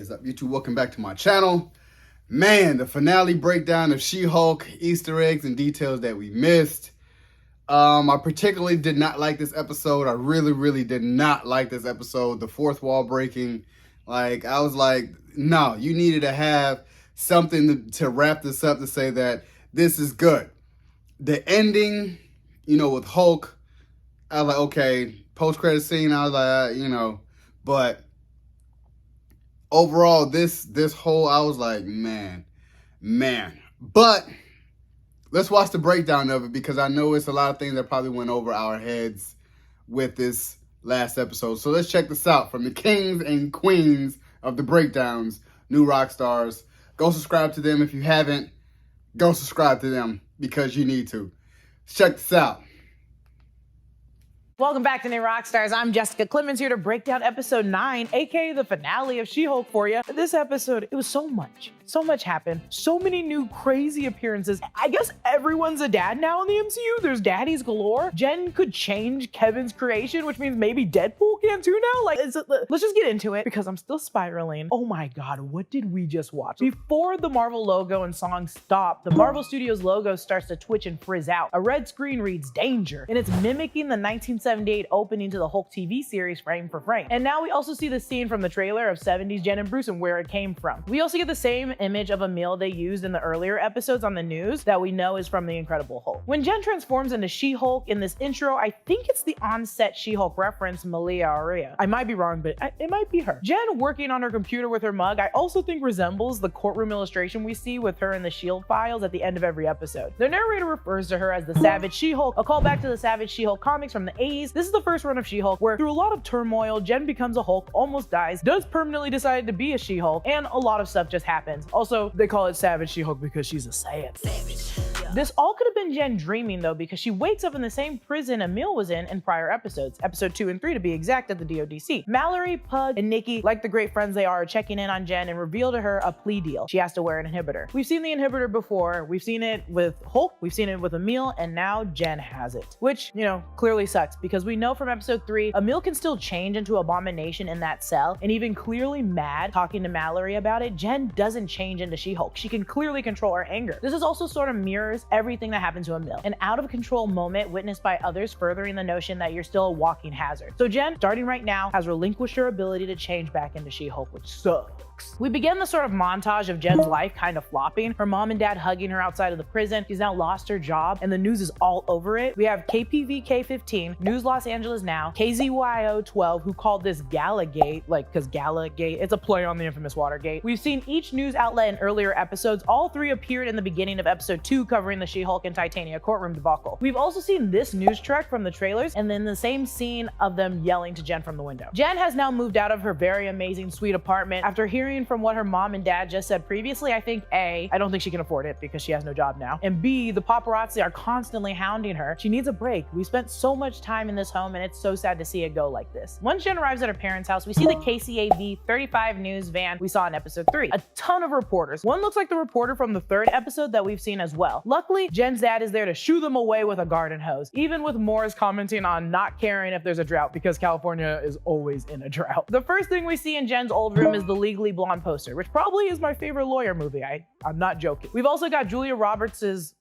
is up, YouTube? Welcome back to my channel. Man, the finale breakdown of She-Hulk, Easter eggs and details that we missed. I particularly did not like this episode. I really did not like this episode. The fourth wall breaking. Like, I was like, no, you needed to have something to wrap this up to say that this is good. The ending, with Hulk, I was like, okay, post-credit scene, I was like, but overall, this whole, I was like, man. But let's watch the breakdown of it, because I know it's a lot of things that probably went over our heads with this last episode. So let's check this out from the kings and queens of the breakdowns, New Rock Stars. Go subscribe to them if you haven't. Go subscribe to them because you need to. Let's check this out. Welcome back to New Rockstars. I'm Jessica Clemens here to break down episode 9, aka the finale of She-Hulk for you. This episode, it was so much happened. So many new crazy appearances. I guess everyone's a dad now in the MCU. There's daddies galore. Jen could change Kevin's creation, which means maybe Deadpool can too now. Let's just get into it because I'm still spiraling. Oh my God, what did we just watch? Before the Marvel logo and song stop, the Marvel Studios logo starts to twitch and frizz out. A red screen reads danger, and it's mimicking the 1978 opening to the Hulk TV series frame for frame. And now we also see the scene from the trailer of 70s Jen and Bruce and where it came from. We also get the same image of a meal they used in the earlier episodes on the news that we know is from the Incredible Hulk. When Jen transforms into She-Hulk in this intro, I think it's the on-set She-Hulk reference, Malia Aria. I might be wrong, but it might be her. Jen working on her computer with her mug, I also think resembles the courtroom illustration we see with her in the S.H.I.E.L.D. files at the end of every episode. The narrator refers to her as the Savage She-Hulk, a callback to the Savage She-Hulk comics from the 80s. This is the first run of She-Hulk where through a lot of turmoil, Jen becomes a Hulk, almost dies, does permanently decide to be a She-Hulk, and a lot of stuff just happens. Also, they call it Savage She-Hulk because she's a savage. This all could have been Jen dreaming though, because she wakes up in the same prison Emil was in prior episodes, episode 2 and 3 to be exact, at the DODC. Mallory, Pug, and Nikki, like the great friends they are checking in on Jen and reveal to her a plea deal. She has to wear an inhibitor. We've seen the inhibitor before. We've seen it with Hulk, we've seen it with Emil, and now Jen has it. Which, clearly sucks, because we know from episode 3, Emil can still change into Abomination in that cell, and even clearly mad talking to Mallory about it, Jen doesn't change into She-Hulk. She can clearly control her anger. This is also sort of mirrors everything that happened to Emil. An out of control moment witnessed by others, furthering the notion that you're still a walking hazard. So Jen, starting right now, has relinquished her ability to change back into She-Hulk, which sucks. We begin the sort of montage of Jen's life kind of flopping. Her mom and dad hugging her outside of the prison. She's now lost her job and the news is all over it. We have KPVK 15, News Los Angeles Now, KZYO 12, who called this Galagate, because Galagate, it's a play on the infamous Watergate. We've seen each news outlet in earlier episodes. All three appeared in the beginning of episode 2 covering the She-Hulk and Titania courtroom debacle. We've also seen this news truck from the trailers and then the same scene of them yelling to Jen from the window. Jen has now moved out of her very amazing sweet apartment. After hearing from what her mom and dad just said previously, I think A, I don't think she can afford it because she has no job now, and B, the paparazzi are constantly hounding her. She needs a break. We spent so much time in this home and it's so sad to see it go like this. Once Jen arrives at her parents' house, we see the KCAV 35 news van we saw in episode 3. A ton of reporters. One looks like the reporter from the 3rd episode that we've seen as well. Luckily, Jen's dad is there to shoo them away with a garden hose, even with Morris commenting on not caring if there's a drought because California is always in a drought. The first thing we see in Jen's old room is the Legally Blonde poster, which probably is my favorite lawyer movie. I'm not joking. We've also got Julia Roberts'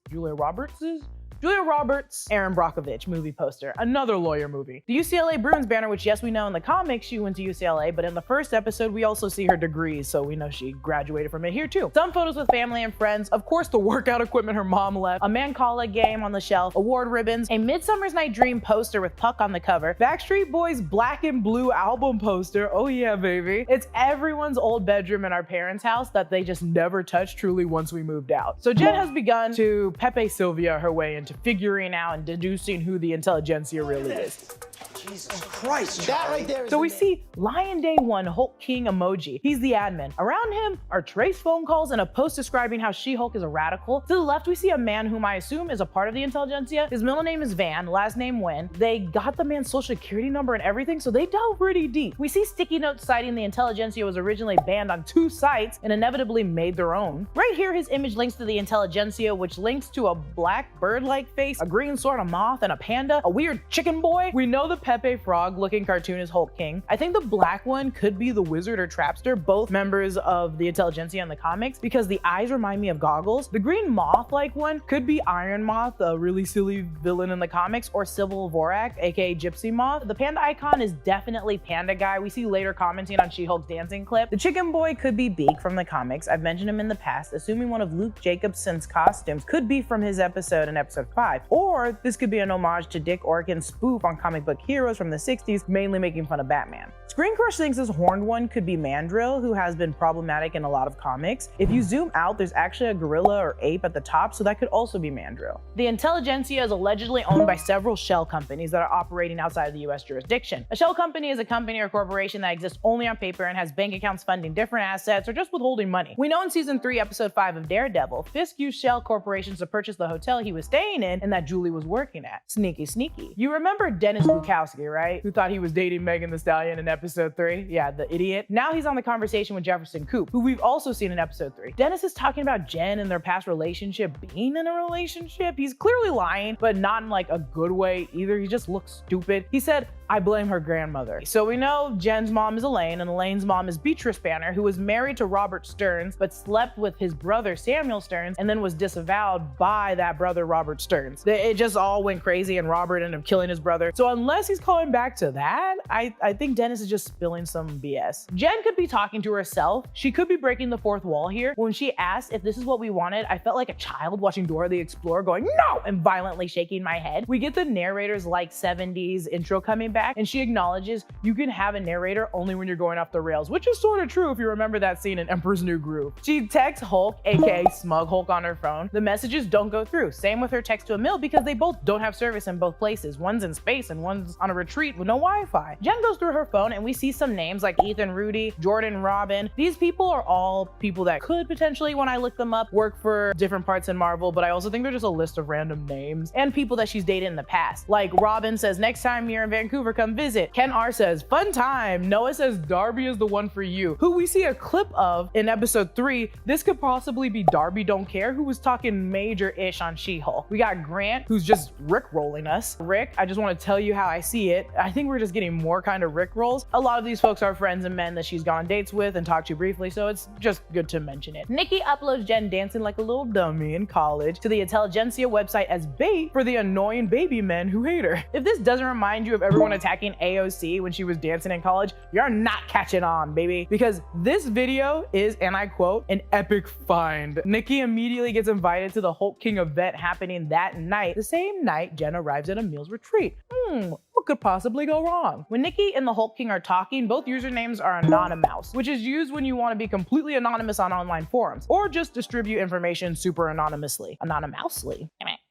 Aaron Brockovich movie poster, another lawyer movie. The UCLA Bruins banner, which yes, we know in the comics she went to UCLA, but in the first episode, we also see her degrees, so we know she graduated from it here too. Some photos with family and friends, of course the workout equipment her mom left, a Mancala game on the shelf, award ribbons, a Midsummer's Night Dream poster with Puck on the cover, Backstreet Boys' Black and Blue album poster, oh yeah baby. It's everyone's old bedroom in our parents' house that they just never touched truly once we moved out. So Jen has begun to Pepe Sylvia her way into figuring out and deducing who the intelligentsia really is. Jesus Christ, that right there is So we see Lion Day 1 Hulk King emoji. He's the admin. Around him are Trace phone calls and a post describing how She-Hulk is a radical. To the left, we see a man whom I assume is a part of the intelligentsia. His middle name is Van, last name Wynn. They got the man's social security number and everything, so they dove pretty deep. We see sticky notes citing the intelligentsia was originally banned on 2 sites and inevitably made their own. Right here, his image links to the intelligentsia, which links to a black bird-like face, a green sort of moth, and a panda, a weird chicken boy. We know the Pepe Frog looking cartoon is Hulk King. I think the black one could be the Wizard or Trapster, both members of the Intelligentsia in the comics, because the eyes remind me of goggles. The green moth-like one could be Iron Moth, a really silly villain in the comics, or Sybil Vorak, aka Gypsy Moth. The panda icon is definitely Panda Guy. We see later commenting on She-Hulk's dancing clip. The chicken boy could be Beak from the comics. I've mentioned him in the past, assuming one of Luke Jacobson's costumes could be from his episode in episode 5. Or this could be an homage to Dick Orkin's spoof on comic book heroes from the 60s, mainly making fun of Batman. Screen Crush thinks this horned one could be Mandrill, who has been problematic in a lot of comics. If you zoom out, there's actually a gorilla or ape at the top, so that could also be Mandrill. The Intelligentsia is allegedly owned by several shell companies that are operating outside of the US jurisdiction. A shell company is a company or corporation that exists only on paper and has bank accounts funding different assets or just withholding money. We know in season 3, episode 5 of Daredevil, Fisk used shell corporations to purchase the hotel he was staying in and that Julie was working at. Sneaky, sneaky. You remember Dennis Bukowski, right? Who thought he was dating Megan Thee Stallion in episode 3? Yeah, the idiot. Now he's on the conversation with Jefferson Coop, who we've also seen in episode 3. Dennis is talking about Jen and their past relationship being in a relationship. He's clearly lying, but not in like a good way either. He just looks stupid. He said, "I blame her grandmother." So we know Jen's mom is Elaine and Elaine's mom is Beatrice Banner, who was married to Robert Stearns, but slept with his brother Samuel Stearns and then was disavowed by that brother Robert Stearns. It just all went crazy and Robert ended up killing his brother. So unless he's calling back to that, I think Dennis is just spilling some BS. Jen could be talking to herself. She could be breaking the fourth wall here. When she asked if this is what we wanted, I felt like a child watching Dora the Explorer going, "No!" and violently shaking my head. We get the narrator's like 70s intro coming back, and she acknowledges you can have a narrator only when you're going off the rails, which is sort of true if you remember that scene in Emperor's New Groove. She texts Hulk, aka Smug Hulk, on her phone. The messages don't go through. Same with her text to Emil because they both don't have service in both places. One's in space and one's on a retreat with no Wi-Fi. Jen goes through her phone and we see some names like Ethan, Rudy, Jordan, Robin. These people are all people that could potentially, when I look them up, work for different parts in Marvel, but I also think they're just a list of random names and people that she's dated in the past. Like Robin says, "Next time you're in Vancouver, come visit." Ken R says, "Fun time." Noah says, "Darby is the one for you," who we see a clip of in episode 3. This could possibly be Darby Don't Care, who was talking major-ish on She-Hulk. We got Grant, who's just Rick-rolling us. Rick, I just want to tell you how I see it. I think we're just getting more kind of Rick-rolls. A lot of these folks are friends and men that she's gone on dates with and talked to briefly, so it's just good to mention it. Nikki uploads Jen dancing like a little dummy in college to the Intelligentsia website as bait for the annoying baby men who hate her. If this doesn't remind you of everyone attacking AOC when she was dancing in college, you're not catching on, baby. Because this video is, and I quote, "an epic find." Nikki immediately gets invited to the Hulk King event happening that night, the same night Jen arrives at Emil's retreat. What could possibly go wrong? When Nikki and the Hulk King are talking, both usernames are anonymous, which is used when you want to be completely anonymous on online forums, or just distribute information super anonymously.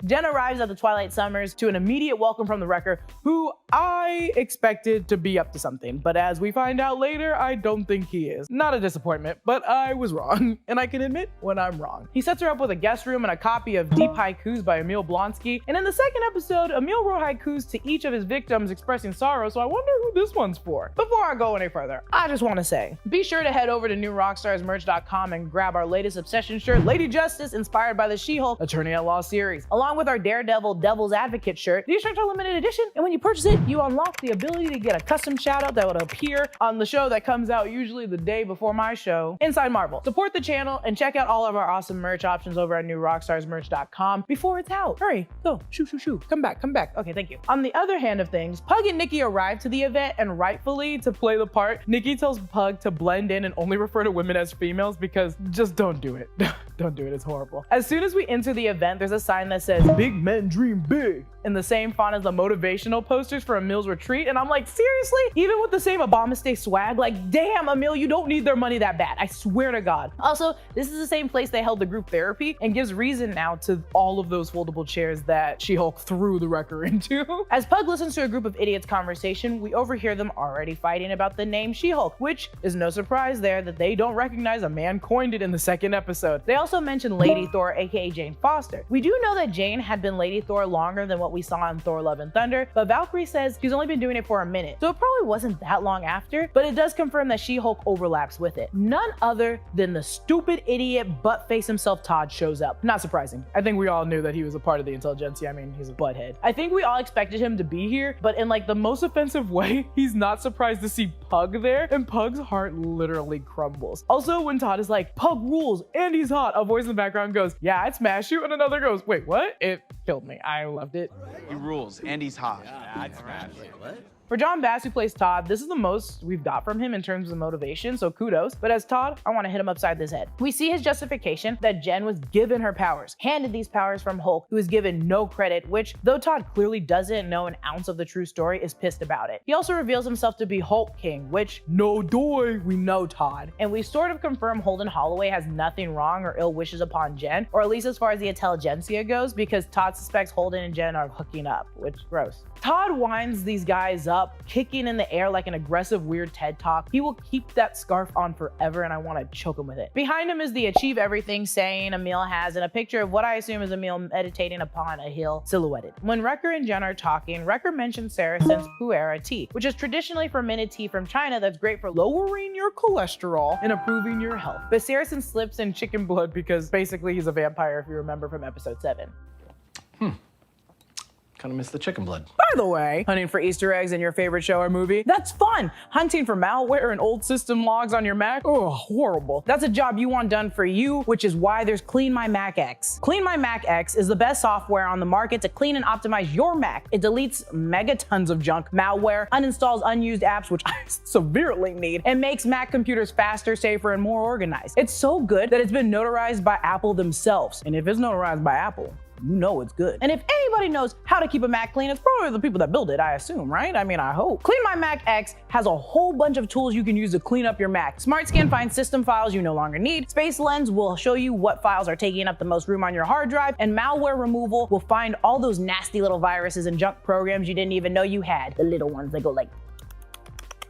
Jen arrives at the Twilight Summers to an immediate welcome from the Wrecker, who I expected to be up to something, but as we find out later, I don't think he is. Not a disappointment, but I was wrong, and I can admit when I'm wrong. He sets her up with a guest room and a copy of Deep Haikus by Emil Blonsky, and in the second episode, Emil wrote haikus to each of his victims expressing sorrow, so I wonder who this one's for. Before I go any further, I just want to say, be sure to head over to newrockstarsmerch.com and grab our latest Obsession shirt, Lady Justice, inspired by the She-Hulk Attorney at Law series, along with our Daredevil Devil's Advocate shirt. These shirts are limited edition, and when you purchase it, you unlock the ability to get a custom shout out that would appear on the show that comes out usually the day before my show, Inside Marvel. Support the channel and check out all of our awesome merch options over at newrockstarsmerch.com before it's out. Hurry, go, shoo. Come back. Okay, thank you. On the other hand of things, Pug and Nikki arrive to the event, and rightfully, to play the part, Nikki tells Pug to blend in and only refer to women as females because just don't do it. Don't do it, it's horrible. As soon as we enter the event, there's a sign that says, "Big men dream big," in the same font as the motivational posters for Emil's retreat, and I'm like, seriously? Even with the same Obama Stay swag? Like, damn, Emil, you don't need their money that bad, I swear to God. Also, this is the same place they held the group therapy and gives reason now to all of those foldable chairs that She-Hulk threw the Wrecker into. As Pug listens to a group of idiots conversation, we overhear them already fighting about the name She-Hulk, which is no surprise there that they don't recognize a man coined it in the second episode. They also mention Lady Thor, aka Jane Foster. We do know that Jane had been Lady Thor longer than what we saw in Thor: Love and Thunder, but Valkyrie says she's only been doing it for a minute, so it probably wasn't that long after, but it does confirm that She-Hulk overlaps with it. None other than the stupid idiot butt-face himself Todd shows up. Not surprising. I think we all knew that he was a part of the intelligentsia. I mean, he's a butthead. I think we all expected him to be here, but in like the most offensive way, he's not surprised to see Pug there, and Pug's heart literally crumbles. Also, when Todd is like, Pug rules and he's hot, a voice in the background goes, yeah, I'd smash you, and another goes, wait, what? It killed me. I loved it. He rules and he's hot. Yeah, I'd smash you. What? For John Bass, who plays Todd, this is the most we've got from him in terms of motivation, so kudos. But as Todd, I want to hit him upside this head. We see his justification that Jen was given her powers, handed these powers from Hulk, who is given no credit, which, though Todd clearly doesn't know an ounce of the true story, is pissed about it. He also reveals himself to be Hulk King, which, no doy, we know Todd. And we sort of confirm Holden Holloway has nothing wrong or ill wishes upon Jen, or at least as far as the intelligentsia goes, because Todd suspects Holden and Jen are hooking up, which gross. Todd winds these guys up, kicking in the air like an aggressive, weird TED Talk. He will keep that scarf on forever, and I want to choke him with it. Behind him is the Achieve Everything saying Emil has, and a picture of what I assume is Emil meditating upon a hill silhouetted. When Wrecker and Jen are talking, Wrecker mentions Saracen's Pu'era tea, which is traditionally fermented tea from China that's great for lowering your cholesterol and improving your health. But Saracen slips in chicken blood because basically he's a vampire, if you remember from episode 7. Kind of miss the chicken blood. By the way, hunting for Easter eggs in your favorite show or movie, that's fun. Hunting for malware and old system logs on your Mac, oh, horrible. That's a job you want done for you, which is why there's Clean My Mac X. Clean My Mac X is the best software on the market to clean and optimize your Mac. It deletes megatons of junk, malware, uninstalls unused apps, which I severely need, and makes Mac computers faster, safer, and more organized. It's so good that it's been notarized by Apple themselves. And if it's notarized by Apple, you know it's good. And if anybody knows how to keep a Mac clean, it's probably the people that build it, I assume, right? I mean, I hope. Clean My Mac X has a whole bunch of tools you can use to clean up your Mac. SmartScan finds system files you no longer need. Space Lens will show you what files are taking up the most room on your hard drive. And malware removal will find all those nasty little viruses and junk programs you didn't even know you had. The little ones that go like,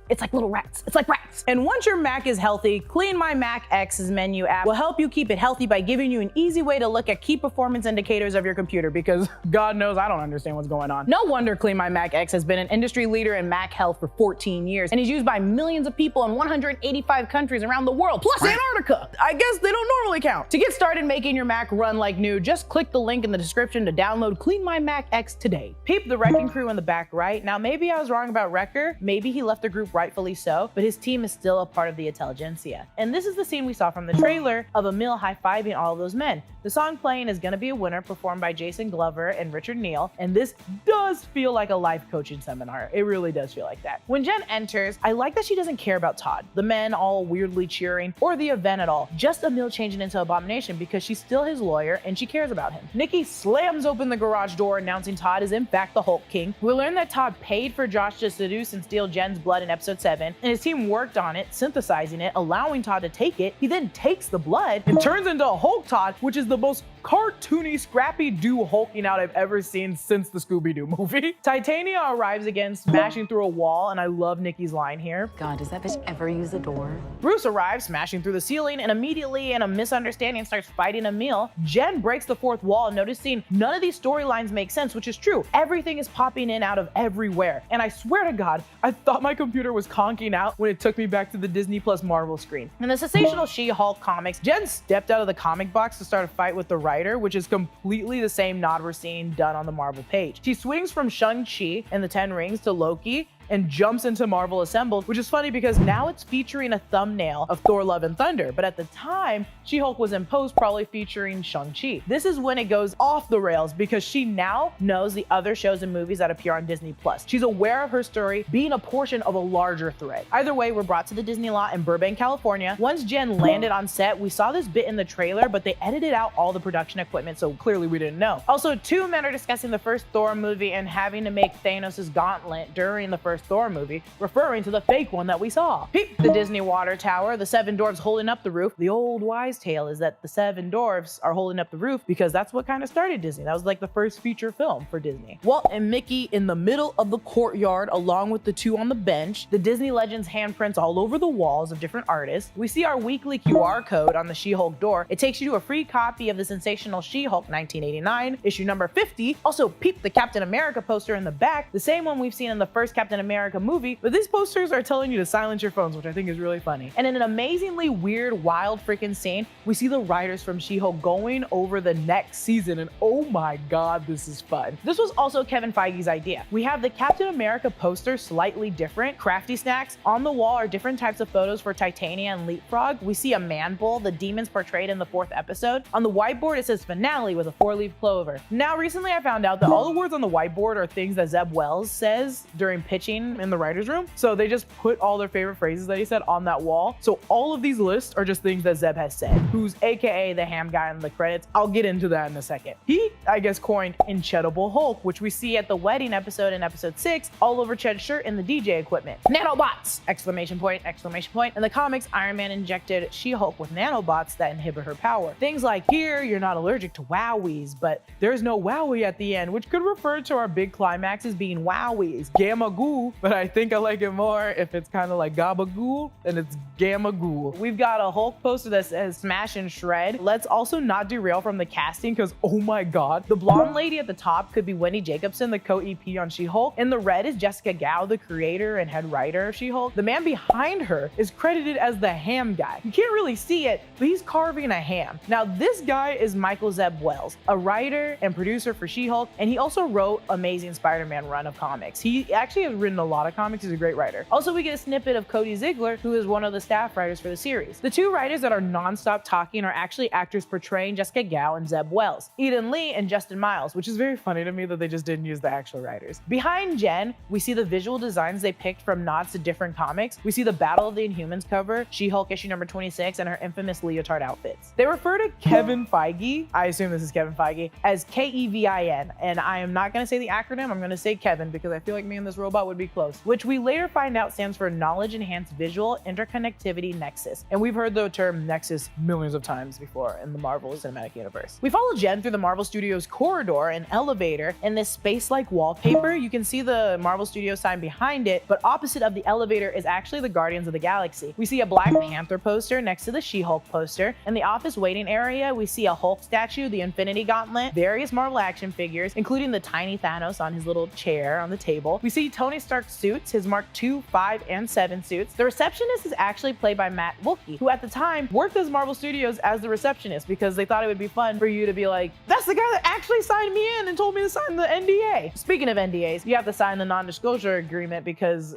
it's like little rats. It's like rats. And once your Mac is healthy, Clean My Mac X's menu app will help you keep it healthy by giving you an easy way to look at key performance indicators of your computer, because God knows I don't understand what's going on. No wonder Clean My Mac X has been an industry leader in Mac health for 14 years and is used by millions of people in 185 countries around the world, plus Antarctica. I guess they don't normally count. To get started making your Mac run like new, just click the link in the description to download Clean My Mac X today. Peep the Wrecking Crew in the back right. Now, maybe I was wrong about Wrecker. Maybe he left the group rightfully so, but his team is still a part of the intelligentsia. And this is the scene we saw from the trailer of Emil high-fiving all of those men. The song playing is Gonna Be a Winner, performed by Jason Glover and Richard Neal, and this does feel like a life coaching seminar. It really does feel like that. When Jen enters, I like that she doesn't care about Todd, the men all weirdly cheering, or the event at all. Just Emil changing into Abomination because she's still his lawyer and she cares about him. Nikki slams open the garage door, announcing Todd is in fact the Hulk King. We learn that Todd paid for Josh to seduce and steal Jen's blood in episode 7, and his team worked on it, synthesizing it, allowing Todd to take it. He then takes the blood and turns into Hulk Todd, which is the most cartoony, scrappy-doo hulking out I've ever seen since the Scooby-Doo movie. Titania arrives again, smashing through a wall, and I love Nikki's line here. God, does that bitch ever use the door? Bruce arrives, smashing through the ceiling, and immediately, in a misunderstanding, starts fighting Emil. Jen breaks the fourth wall, noticing none of these storylines make sense, which is true. Everything is popping in out of everywhere. And I swear to God, I thought my computer was conking out when it took me back to the Disney Plus Marvel screen. In the sensational She-Hulk comics, Jen stepped out of the comic box to start a fight with the writer, which is completely the same nod we're seeing done on the Marvel page. She swings from Shang-Chi and the Ten Rings to Loki and jumps into Marvel Assembled, which is funny because now it's featuring a thumbnail of Thor: Love and Thunder, but at the time, She-Hulk was in post probably featuring Shang-Chi. This is when it goes off the rails because she now knows the other shows and movies that appear on Disney Plus. She's aware of her story being a portion of a larger thread. Either way, we're brought to the Disney lot in Burbank, California. Once Jen landed on set, we saw this bit in the trailer, but they edited out all the production equipment, so clearly we didn't know. Also, two men are discussing the first Thor movie and having to make Thanos' gauntlet during the first first Thor movie, referring to the fake one that we saw. Peep the Disney water tower, the 7 dwarfs holding up the roof. The old wise tale is that the 7 dwarfs are holding up the roof because that's what kind of started Disney. That was like the first feature film for Disney. Walt and Mickey in the middle of the courtyard along with the 2 on the bench. The Disney Legends handprints all over the walls of different artists. We see our weekly QR code on the She-Hulk door. It takes you to a free copy of the sensational She-Hulk 1989, issue number 50. Also peep the Captain America poster in the back, the same one we've seen in the first Captain America movie, but these posters are telling you to silence your phones, which I think is really funny. And in an amazingly weird, wild freaking scene, we see the writers from She-Hulk going over the next season, and oh my god, this is fun. This was also Kevin Feige's idea. We have the Captain America poster slightly different, crafty snacks. On the wall are different types of photos for Titania and Leapfrog. We see a man bull, the demons portrayed in the 4th episode. On the whiteboard, it says finale with a 4-leaf clover. Now, recently I found out that all the words on the whiteboard are things that Zeb Wells says during pitching in the writer's room. So they just put all their favorite phrases that he said on that wall. So all of these lists are just things that Zeb has said, who's AKA the ham guy in the credits. I'll get into that in a second. He, I guess, coined Incredible Hulk, which we see at the wedding episode in episode 6, all over Ched's shirt in the DJ equipment. Nanobots! Exclamation point, exclamation point. In the comics, Iron Man injected She-Hulk with nanobots that inhibit her power. Things like, here, you're not allergic to wowies, but there's no wowie at the end, which could refer to our big climax as being wowies. Gamma ghoul, but I think I like it more if it's kind of like gabagool, and it's gamma ghoul. We've got a Hulk poster that says smash and shred. Let's also not derail from the casting, because oh my god, the blonde lady at the top could be Wendy Jacobson, the co-EP on She-Hulk, and the red is Jessica Gao, the creator and head writer of She-Hulk. The man behind her is credited as the ham guy. You can't really see it, but he's carving a ham. Now, this guy is Michael Zeb Wells, a writer and producer for She-Hulk, and he also wrote Amazing Spider-Man run of comics. He actually has written a lot of comics. He's a great writer. Also, we get a snippet of Cody Ziegler, who is one of the staff writers for the series. The 2 writers that are non-stop talking are actually actors portraying Jessica Gao and Zeb Wells, Eden Lee and Justin Miles, which is very funny to me that they just didn't use the actual writers. Behind Jen, we see the visual designs they picked from nods to different comics. We see the Battle of the Inhumans cover, She-Hulk issue number 26, and her infamous leotard outfits. They refer to Kevin Feige, I assume this is Kevin Feige, as Kevin, and I am not going to say the acronym, I'm going to say Kevin because I feel like me and this robot would be close, which we later find out stands for Knowledge Enhanced Visual Interconnectivity Nexus, and we've heard the term Nexus millions of times before in the Marvel Cinematic Universe. We follow Jen through the Marvel Studios corridor and elevator in this space-like wallpaper. You can see the Marvel Studios sign behind it, but opposite of the elevator is actually the Guardians of the Galaxy. We see a Black Panther poster next to the She-Hulk poster. In the office waiting area, we see a Hulk statue, the Infinity Gauntlet, various Marvel action figures, including the tiny Thanos on his little chair on the table. We see Tony Stark's suits, his Mark II, 5, and 7 suits. The receptionist is actually played by Matt Wilkie, who at the time worked as Marvel Studios as the receptionist because they thought it would be fun for you to be like, that's the guy that actually signed me in and told me to sign the NDA. Speaking of NDAs, you have to sign the non-disclosure agreement because,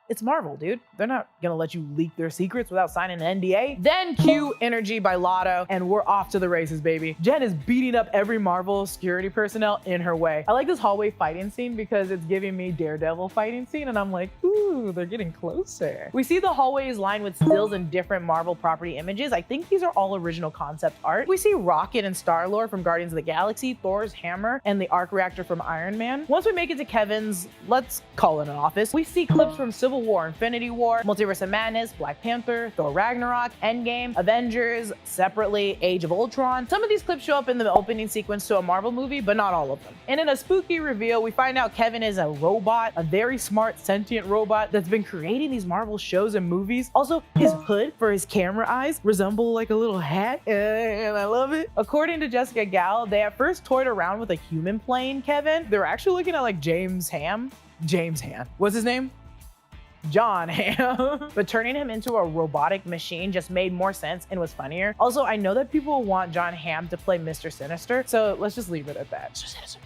it's Marvel, dude. They're not gonna let you leak their secrets without signing an NDA. Then cue Energy by Lotto, and we're off to the races, baby. Jen is beating up every Marvel security personnel in her way. I like this hallway fighting scene because it's giving me Daredevil fighting scene, and I'm like, ooh, they're getting closer. We see the hallways lined with stills and different Marvel property images. I think these are all original concept art. We see Rocket and Star-Lord from Guardians of the Galaxy, Thor's hammer, and the arc reactor from Iron Man. Once we make it to Kevin's, let's call it an office, we see clips from Civil War, Infinity War, Multiverse of Madness, Black Panther, Thor Ragnarok, Endgame, Avengers, separately, Age of Ultron. Some of these clips show up in the opening sequence to a Marvel movie, but not all of them. And in a spooky reveal, we find out Kevin is a robot, a very smart, sentient robot that's been creating these Marvel shows and movies. Also, his hood for his camera eyes resemble like a little hat, and I love it. According to Jessica Gao, they at first toyed around with a human playing Kevin. They were actually looking at like James Ham. What's his name? John Hamm. But turning him into a robotic machine just made more sense and was funnier. Also, I know that people want John Hamm to play Mr. Sinister, so let's just leave it at that.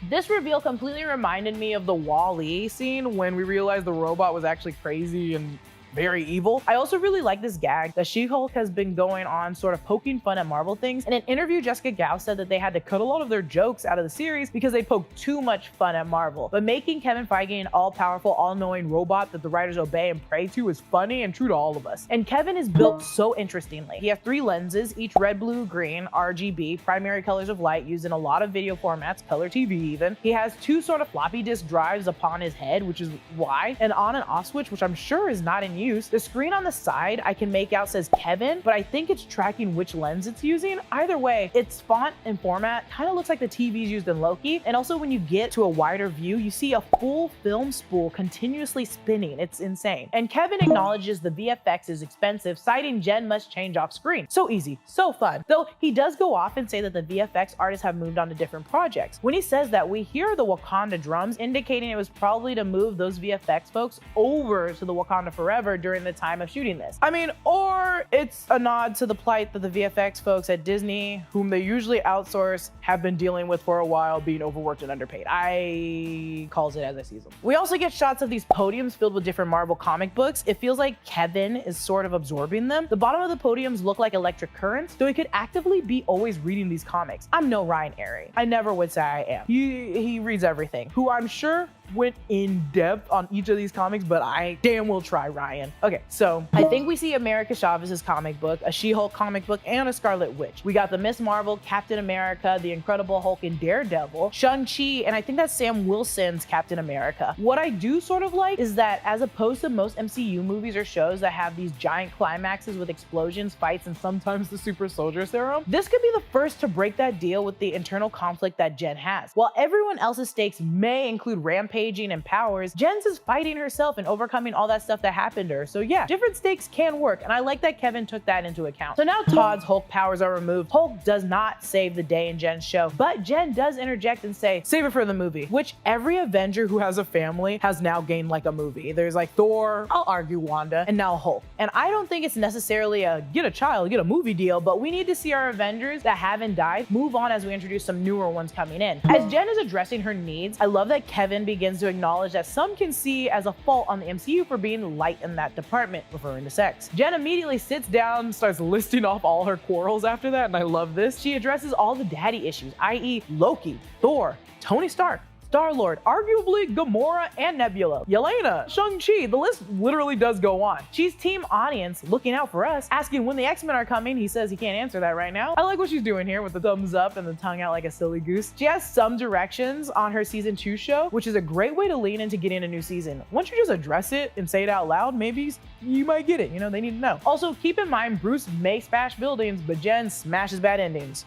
This reveal completely reminded me of the Wall-E scene when we realized the robot was actually crazy and very evil. I also really like this gag that She-Hulk has been going on sort of poking fun at Marvel things. In an interview, Jessica Gao said that they had to cut a lot of their jokes out of the series because they poked too much fun at Marvel. But making Kevin Feige an all-powerful, all-knowing robot that the writers obey and pray to is funny and true to all of us. And Kevin is built so interestingly. He has 3 lenses, each red, blue, green, RGB, primary colors of light used in a lot of video formats, color TV even. He has 2 sort of floppy disk drives upon his head, which is why, an on and off switch, which I'm sure is not in use. The screen on the side I can make out says Kevin, but I think it's tracking which lens it's using. Either way, its font and format kind of looks like the TVs used in Loki. And also when you get to a wider view, you see a full film spool continuously spinning. It's insane. And Kevin acknowledges the VFX is expensive, citing Jen must change off screen. So easy, so fun. Though he does go off and say that the VFX artists have moved on to different projects. When he says that, we hear the Wakanda drums, indicating it was probably to move those VFX folks over to the Wakanda Forever during the time of shooting this. I mean, or it's a nod to the plight that the VFX folks at Disney, whom they usually outsource, have been dealing with for a while, being overworked and underpaid. I calls it as I sees them. We also get shots of these podiums filled with different Marvel comic books. It feels like Kevin is sort of absorbing them. The bottom of the podiums look like electric currents, though he could actively be always reading these comics. I'm no Ryan Airy. I never would say I am. He reads everything, who I'm sure went in depth on each of these comics, but I damn will try, Ryan. Okay, so I think we see America Chavez's comic book, a She-Hulk comic book, and a Scarlet Witch. We got the Miss Marvel, Captain America, the Incredible Hulk, and Daredevil, Shang-Chi, and I think that's Sam Wilson's Captain America. What I do sort of like is that as opposed to most MCU movies or shows that have these giant climaxes with explosions, fights, and sometimes the super soldier serum, this could be the first to break that deal with the internal conflict that Jen has. While everyone else's stakes may include rampaging and powers, Jen's is fighting herself and overcoming all that stuff that happened to her. So yeah, different stakes can work, and I like that Kevin took that into account. So now Todd's Hulk powers are removed. Hulk does not save the day in Jen's show, but Jen does interject and say, save it for the movie, which every Avenger who has a family has now gained like a movie. There's like Thor, I'll argue Wanda, and now Hulk. And I don't think it's necessarily a get a child, get a movie deal, but we need to see our Avengers that haven't died move on as we introduce some newer ones coming in. As Jen is addressing her needs, I love that Kevin begins to acknowledge that some can see as a fault on the MCU for being light in that department, referring to sex. Jen immediately sits down, starts listing off all her quarrels after that, and I love this. She addresses all the daddy issues, i.e. Loki, Thor, Tony Stark, Star-Lord, arguably Gamora and Nebula, Yelena, Shang-Chi, the list literally does go on. She's team audience, looking out for us, asking when the X-Men are coming. He says he can't answer that right now. I like what she's doing here with the thumbs up and the tongue out like a silly goose. She has some directions on her season 2 show, which is a great way to lean into getting a new season. Once you just address it and say it out loud, maybe you might get it, you know, they need to know. Also, keep in mind, Bruce may smash buildings, but Jen smashes bad endings.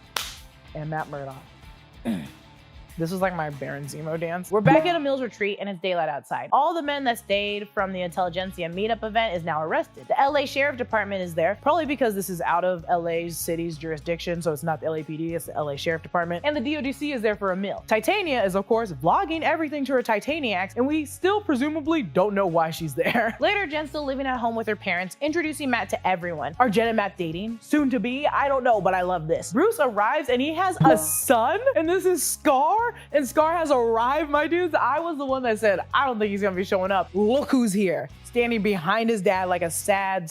And Matt Murdock. This was like my Baron Zemo dance. We're back at Emil's retreat and it's daylight outside. All the men that stayed from the Intelligentsia meetup event is now arrested. The LA Sheriff Department is there, probably because this is out of LA's city's jurisdiction, so it's not the LAPD, it's the LA Sheriff Department. And the DODC is there for Emil. Titania is, of course, vlogging everything to her Titaniacs, and we still presumably don't know why she's there. Later, Jen's still living at home with her parents, introducing Matt to everyone. Are Jen and Matt dating? Soon to be? I don't know, but I love this. Bruce arrives and he has a son, and this is Scar. And Scar has arrived, my dudes. I was the one that said, I don't think he's gonna be showing up. Look who's here, standing behind his dad like a sad,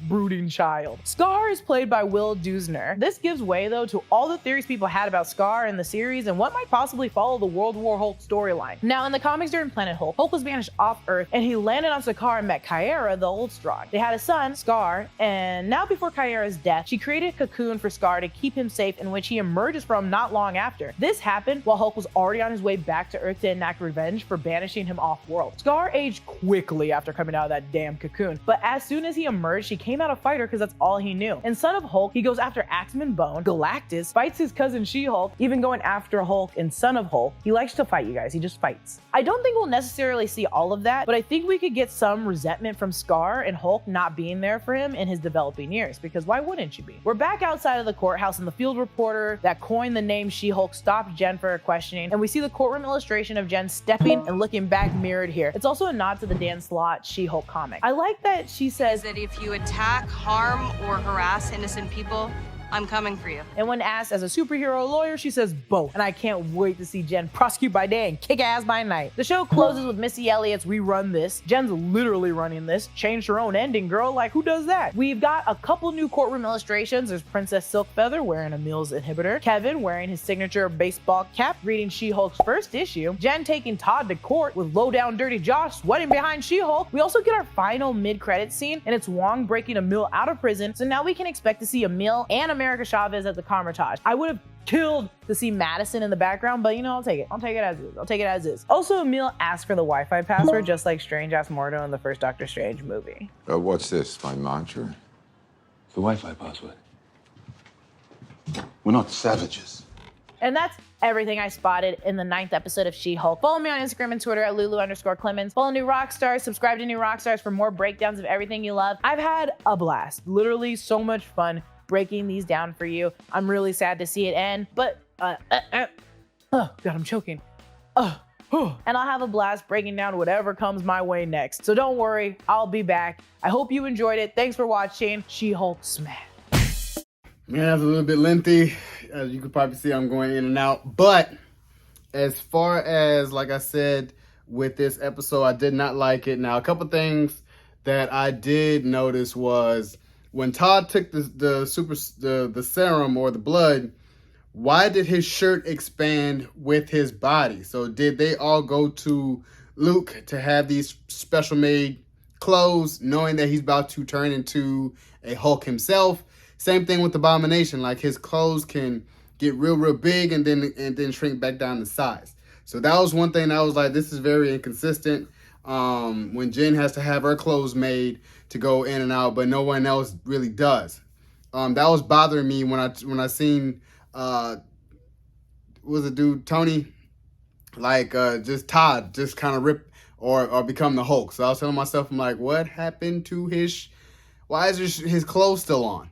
brooding child. Scar is played by Will Dusner. This gives way, though, to all the theories people had about Scar in the series and what might possibly follow the World War Hulk storyline. Now, in the comics during Planet Hulk, Hulk was banished off Earth and he landed on Sakaar and met Kyra, the Old Strong. They had a son, Scar, and now before Kyra's death, she created a cocoon for Scar to keep him safe, in which he emerges from not long after. This happened while Hulk was already on his way back to Earth to enact revenge for banishing him off-world. Scar aged quickly after coming out of that damn cocoon, but as soon as he emerged, he came out a fighter because that's all he knew. In Son of Hulk, he goes after Axeman Bone, Galactus, fights his cousin She-Hulk, even going after Hulk in Son of Hulk. He likes to fight, you guys. He just fights. I don't think we'll necessarily see all of that, but I think we could get some resentment from Scar and Hulk not being there for him in his developing years, because why wouldn't you be? We're back outside of the courthouse, and the field reporter that coined the name She-Hulk stops Jen for her questioning, and we see the courtroom illustration of Jen stepping and looking back mirrored here. It's also a nod to the Dan Slott She-Hulk comic. I like that she says that if you attack, harm, or harass innocent people, I'm coming for you. And when asked as a superhero lawyer, she says both. And I can't wait to see Jen prosecute by day and kick ass by night. The show closes with Missy Elliott's "We Run This." Jen's literally running this. Changed her own ending, girl. Like, who does that? We've got a couple new courtroom illustrations. There's Princess Silkfeather wearing a Mills inhibitor, Kevin wearing his signature baseball cap, reading She-Hulk's first issue, Jen taking Todd to court with low-down dirty Josh sweating behind She-Hulk. We also get our final mid-credit scene, and it's Wong breaking Emil out of prison, so now we can expect to see Emil and America Chavez at the Carmitage. I would have killed to see Madison in the background, but you know, I'll take it. I'll take it as is. I'll take it as is. Also, Emil asked for the Wi-Fi password, just like Strange asked Mordo in the first Doctor Strange movie. What's this, my mantra? The Wi-Fi password. We're not savages. And that's everything I spotted in the 9th episode of She-Hulk. Follow me on Instagram and Twitter at Lulu_Clemens. Follow New Rockstars, subscribe to New Rockstars for more breakdowns of everything you love. I've had a blast, literally so much fun breaking these down for you. I'm really sad to see it end, but oh God, I'm choking. And I'll have a blast breaking down whatever comes my way next. So don't worry, I'll be back. I hope you enjoyed it. Thanks for watching She-Hulk Smash. Man, that's a little bit lengthy. As you can probably see, I'm going in and out. But as far as, like I said, with this episode, I did not like it. Now, a couple things that I did notice was when Todd took the serum or the blood, why did his shirt expand with his body? So did they all go to Luke to have these special made clothes, knowing that he's about to turn into a Hulk himself? Same thing with Abomination. Like, his clothes can get real big and then shrink back down to size. So that was one thing that I was like, this is very inconsistent. When Jen has to have her clothes made to go in and out, but no one else really does. That was bothering me when I seen was it dude Tony, like just Todd just kind of rip or become the Hulk. So I was telling myself, I'm like, what happened to why is his clothes still on?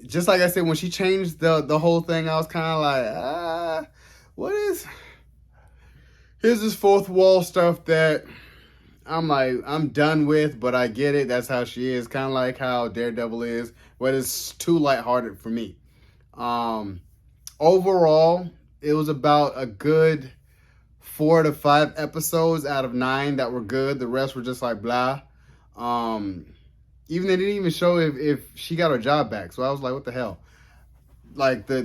Just like I said, when she changed the whole thing, I was kind of like, here's this fourth wall stuff that I'm like, I'm done with, but I get it. That's how she is. Kind of like how Daredevil is, but it's too lighthearted for me. Overall, it was about a good 4 to 5 episodes out of 9 that were good. The rest were just like blah. Even they didn't even show if she got her job back. So I was like, what the hell? Like the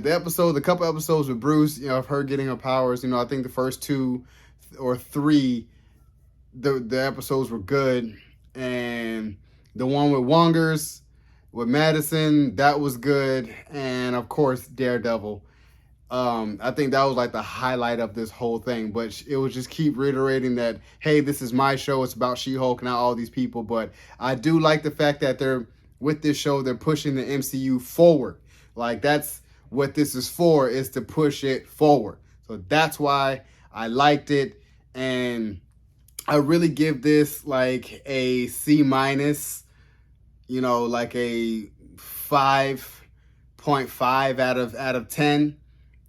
couple episodes with Bruce, you know, of her getting her powers, you know, I think the first 2 or 3, the episodes were good. And the one with Wongers, with Madison, that was good. And of course, Daredevil. I think that was like the highlight of this whole thing, but it was just keep reiterating that, hey, this is my show. It's about She-Hulk, not all these people. But I do like the fact that with this show, they're pushing the MCU forward. Like, that's what this is for, is to push it forward. So that's why I liked it. And I really give this like a C-, you know, like a 5.5 out of 10.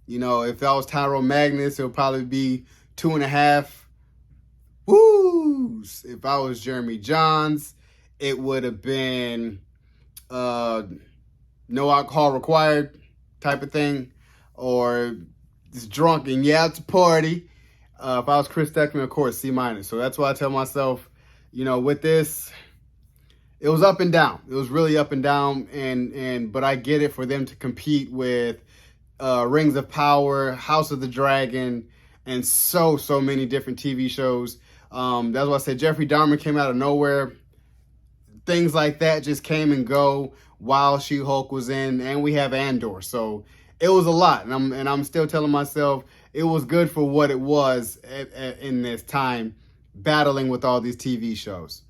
You know, if that was Tyrone Magnus, it would probably be 2.5 woos. If I was Jeremy Johns, it would have been no alcohol required type of thing, or just drunk and yeah, it's a party. If I was Chris Steckman, of course, C-. So that's why I tell myself, you know, with this, it was up and down. It was really up and down, but I get it for them to compete with Rings of Power, House of the Dragon, and so many different TV shows. That's why I said Jeffrey Dahmer came out of nowhere. Things like that just came and go while She-Hulk was in, and we have Andor. So it was a lot, and I'm still telling myself it was good for what it was in this time, battling with all these TV shows.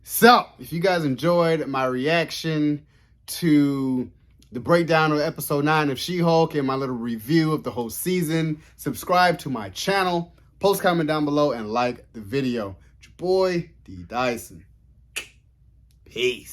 So if you guys enjoyed my reaction to the breakdown of episode 9 of She-Hulk and my little review of the whole season, subscribe to my channel, post comment down below, and like the video. It's your boy, D. Dyson. Peace.